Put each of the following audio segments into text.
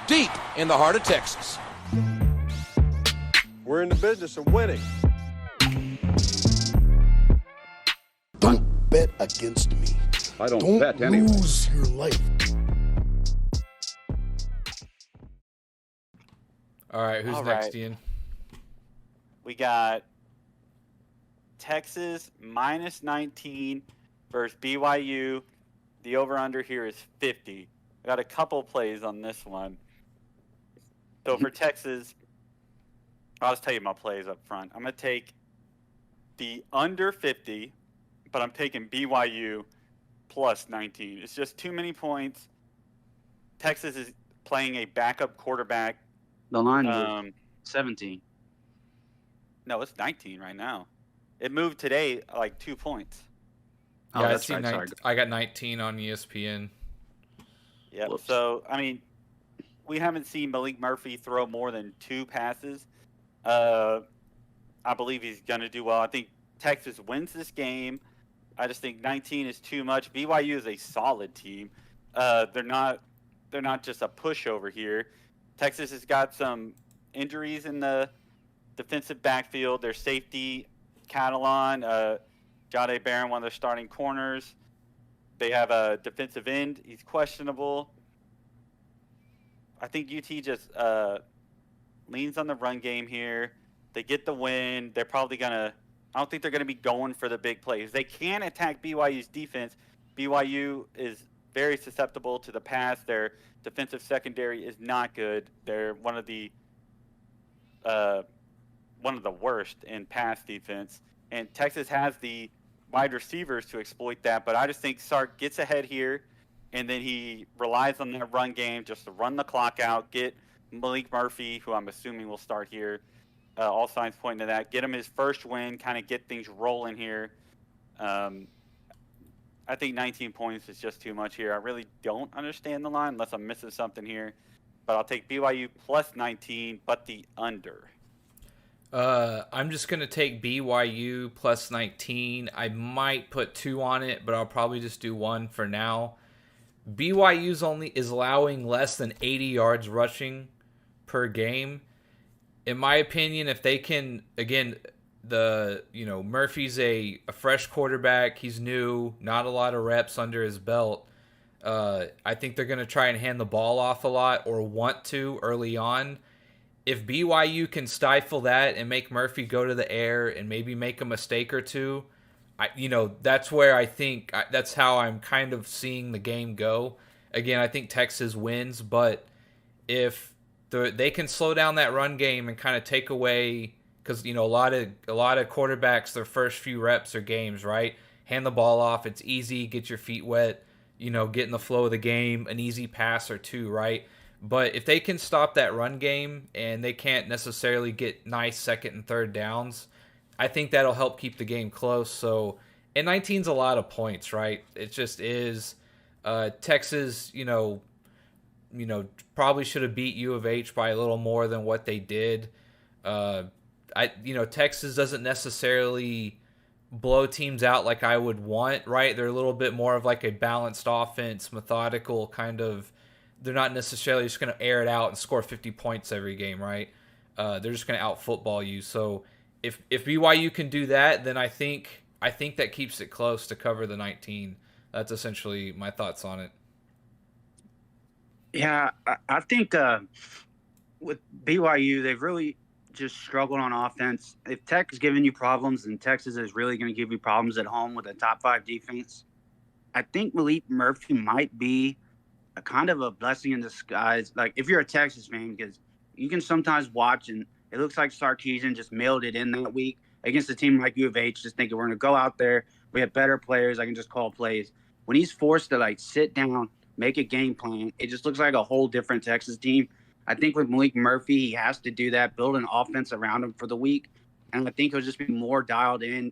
deep in the heart of Texas. We're in the business of winning. Don't bet against me. I don't bet anyway. Lose your life. All right, who's next, Ian? We got Texas minus 19 versus BYU. The over-under here is 50. I got a couple plays on this one. So for Texas, I'll just tell you my plays up front. I'm going to take the under 50, but I'm taking BYU plus 19. It's just too many points. Texas is playing a backup quarterback. The line is 17. No, it's 19 right now. It moved today like 2 points. Yeah, Oh, that's right. Sorry. I got 19 on ESPN. Yep. Whoops. So, I mean, we haven't seen Malik Murphy throw more than 2 passes. I believe he's going to do well. I think Texas wins this game. I just think 19 is too much. BYU is a solid team. They're not just a pushover here. Texas has got some injuries in the defensive backfield. Their safety, Catalan, Jade Barron, one of their starting corners. They have a defensive end. He's questionable. I think UT just leans on the run game here. They get the win. They're probably going to – I don't think they're going to be going for the big plays. They can attack BYU's defense. BYU is very susceptible to the pass. Their defensive secondary is not good. They're one of the worst in pass defense. And Texas has the wide receivers to exploit that. But I just think Sark gets ahead here, and then he relies on that run game just to run the clock out, get Malik Murphy, who I'm assuming will start here. All signs point to that. Get him his first win, kind of get things rolling here. I think 19 points is just too much here. I really don't understand the line unless I'm missing something here. But I'll take BYU plus 19, but the under. I'm just going to take BYU plus 19. I might put 2 on it, but I'll probably just do 1 for now. BYU's only is allowing less than 80 yards rushing per game. In my opinion, if they can, again, Murphy's a fresh quarterback. He's new, not a lot of reps under his belt. I think they're going to try and hand the ball off a lot or want to early on. If BYU can stifle that and make Murphy go to the air and maybe make a mistake or two, that's where I think that's how I'm kind of seeing the game go. Again, I think Texas wins, but if they can slow down that run game and kind of take away, because a lot of quarterbacks, their first few reps or games, right? Hand the ball off, it's easy, get your feet wet, get in the flow of the game, an easy pass or two, right? But if they can stop that run game and they can't necessarily get nice second and third downs, I think that'll help keep the game close. So, and 19's a lot of points, right? It just is. Texas, probably should have beat U of H by a little more than what they did. Texas doesn't necessarily blow teams out like I would want, right? They're a little bit more of like a balanced offense, methodical kind of. They're not necessarily just going to air it out and score 50 points every game, right? They're just going to out football you. So if BYU can do that, then I think that keeps it close to cover the 19. That's essentially my thoughts on it. Yeah, I think with BYU, they've really just struggled on offense. If Tech is giving you problems, then Texas is really going to give you problems at home with a top 5 defense. I think Malik Murphy might be a kind of a blessing in disguise. Like, if you're a Texas fan, because you can sometimes watch and it looks like Sarkisian just mailed it in that week against a team like U of H, just thinking we're going to go out there. We have better players. I can just call plays. When he's forced to, sit down, make a game plan, it just looks like a whole different Texas team. I think with Malik Murphy, he has to do that, build an offense around him for the week. And I think he'll just be more dialed in.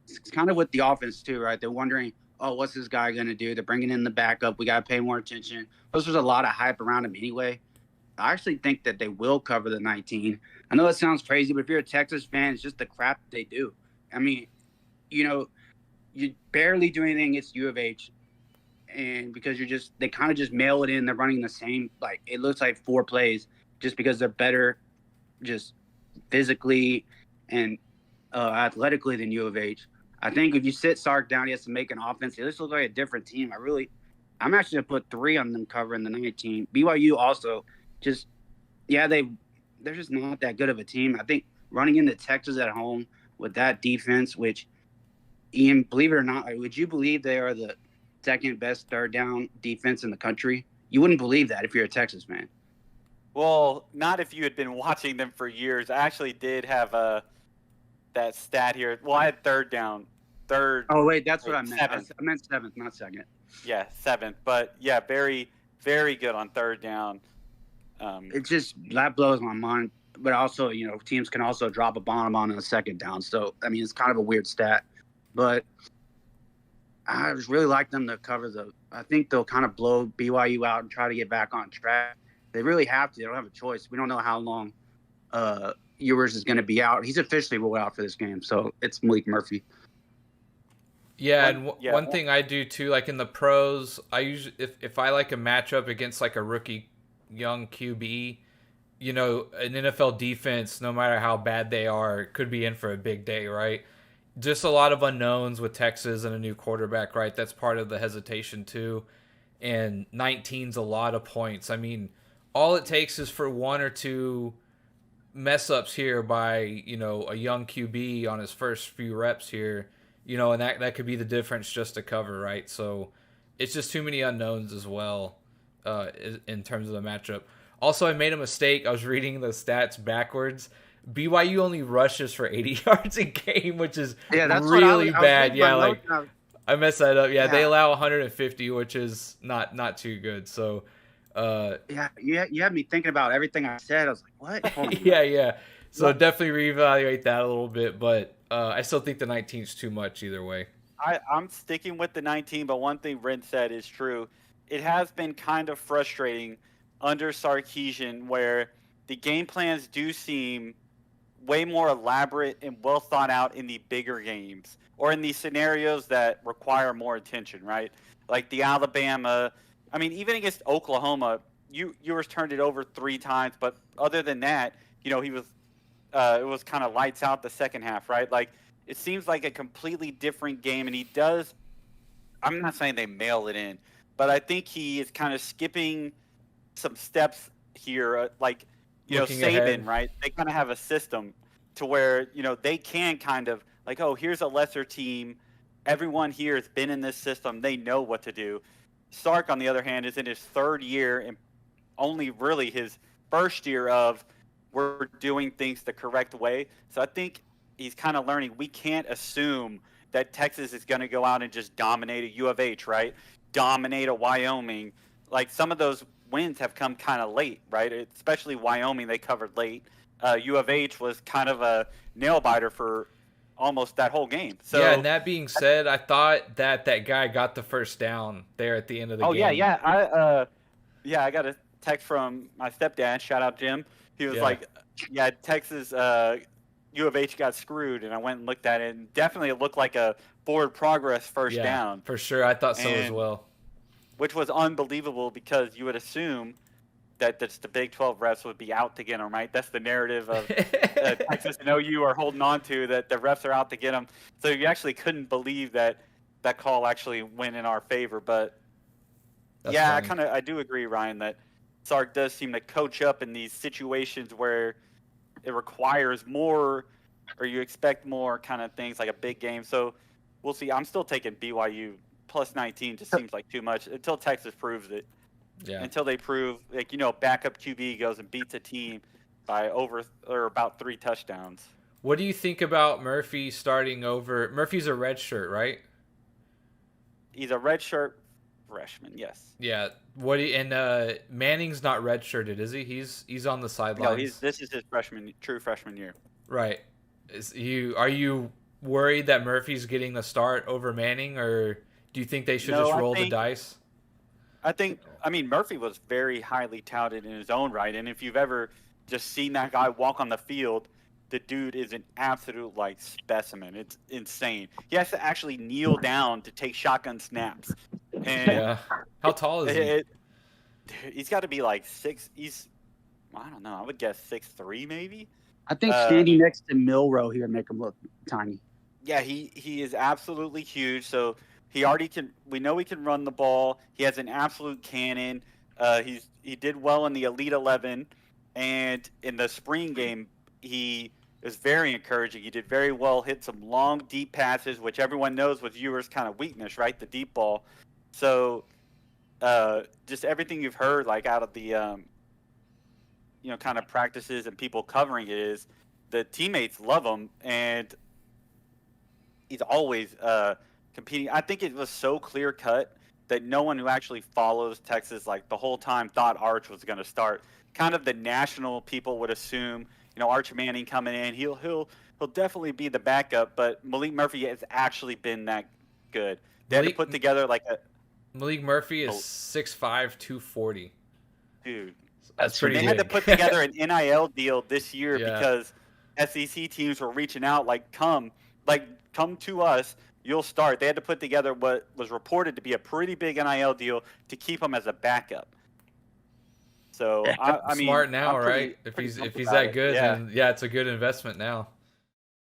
It's kind of with the offense too, right? They're wondering, oh, what's this guy going to do? They're bringing in the backup. We got to pay more attention. There's a lot of hype around him anyway. I actually think that they will cover the 19. I know that sounds crazy, but if you're a Texas fan, it's just the crap they do. I mean, you barely do anything against U of H. and because they kind of just mail it in. They're running the same, like it looks like 4 plays just because they're better, just physically and athletically than U of H. I think if you sit Sark down, he has to make an offense. This looks like a different team. I'm actually gonna put 3 on them covering the 19. BYU also just, they're just not that good of a team. I think running into Texas at home with that defense, which, Ian, believe it or not, would you believe they are the second best third down defense in the country? You wouldn't believe that if you're a Texas fan. Well, not if you had been watching them for years. I actually did have that stat here. Well, I had third down. Oh, wait, that's what I meant. Seventh. I meant 7th, not 2nd. Yeah, 7th. But, yeah, very, very good on third down. It just, that blows my mind. But also, teams can also drop a bomb on a 2nd down. So, I mean, it's kind of a weird stat. But I just really like them to cover I think they'll kind of blow BYU out and try to get back on track. They really have to. They don't have a choice. We don't know how long Ewers is going to be out. He's officially ruled out for this game. So, it's Malik Murphy. Yeah, one thing I do too, like in the pros, I usually if I like a matchup against like a rookie young QB, an NFL defense, no matter how bad they are, could be in for a big day, right? Just a lot of unknowns with Texas and a new quarterback, right? That's part of the hesitation too. And 19's a lot of points. I mean, all it takes is for 1 or 2 mess ups here by, a young QB on his first few reps here. And that could be the difference just to cover, right? So it's just too many unknowns as well in terms of the matchup. Also, I made a mistake. I was reading the stats backwards. BYU only rushes for 80 yards a game, which is really bad. I messed that up. Yeah, they allow 150, which is not too good. So, you had me thinking about everything I said. I was like, what? Yeah. So definitely reevaluate that a little bit, but I still think the 19 is too much either way. I'm sticking with the 19, but one thing Brent said is true. It has been kind of frustrating under Sarkisian where the game plans do seem way more elaborate and well thought out in the bigger games or in the scenarios that require more attention, right? Like the Alabama, I mean, even against Oklahoma, Ewers turned it over 3 times, but other than that, he was it was kind of lights out the second half, right? Like, it seems like a completely different game, and he does – I'm not saying they mail it in, but I think he is kind of skipping some steps here. Like, Looking Saban, ahead. right? They kind of have a system to where, they can kind of – like, oh, here's a lesser team. Everyone here has been in this system. They know what to do. Sark, on the other hand, is in his 3rd year and only really his first year of – we're doing things the correct way. So I think he's kind of learning. We can't assume that Texas is going to go out and just dominate a U of H, right? Dominate a Wyoming. Like, some of those wins have come kind of late, right? Especially Wyoming, they covered late. U of H was kind of a nail-biter for almost that whole game. So, yeah, and that being said, I thought that guy got the first down there at the end of the game. Yeah. I got a text from my stepdad. Shout out, Jim. He was like, yeah, Texas, U of H got screwed. And I went and looked at it, and definitely it looked like a forward progress first down. For sure. I thought so as well. Which was unbelievable because you would assume that the Big 12 refs would be out to get them, right? That's the narrative of Texas and OU are holding on to, that the refs are out to get them. So you actually couldn't believe that call actually went in our favor. But, That's funny. I do agree, Ryan, that Sark does seem to coach up in these situations where it requires more or you expect more kind of things like a big game. So we'll see. I'm still taking BYU plus 19. Just seems like too much until Texas proves it. Yeah. Until they prove, backup QB goes and beats a team by about 3 touchdowns. What do you think about Murphy starting over? Murphy's a red shirt, right? He's a red shirt freshman, yes. Yeah. Manning's not redshirted, is he? He's on the sidelines. No, this is his true freshman year. Right. Are you worried that Murphy's getting the start over Manning, or do you think they should just roll the dice? I mean, Murphy was very highly touted in his own right, and if you've ever just seen that guy walk on the field, the dude is an absolute specimen. It's insane. He has to actually kneel down to take shotgun snaps. And Yeah. How tall is he? he's got to be like I don't know. I would guess 6'3" maybe. I think standing next to Milrow here make him look tiny. Yeah, he is absolutely huge. So he already can. We know he can run the ball. He has an absolute cannon. He did well in the Elite 11, and in the spring game he is very encouraging. He did very well. Hit some long, deep passes, which everyone knows was Ewer's kind of weakness, right? The deep ball. So just everything you've heard, like out of the kind of practices and people covering it, is the teammates love him, and he's always competing. I think it was so clear cut that no one who actually follows Texas like the whole time thought Arch was going to start. Kind of the national people would assume, Arch Manning coming in, he'll definitely be the backup, but Malik Murphy has actually been that good. They had to put together like a Malik Murphy is 6'5", 240. Dude. That's pretty They big. had to put together an NIL deal this year Yeah. because SEC teams were reaching out come to us, you'll start. They had to put together what was reported to be a pretty big NIL deal to keep him as a backup. So I mean, smart now, I'm right? pretty If he's pumped that about it. good, Yeah. then yeah, it's a good investment now.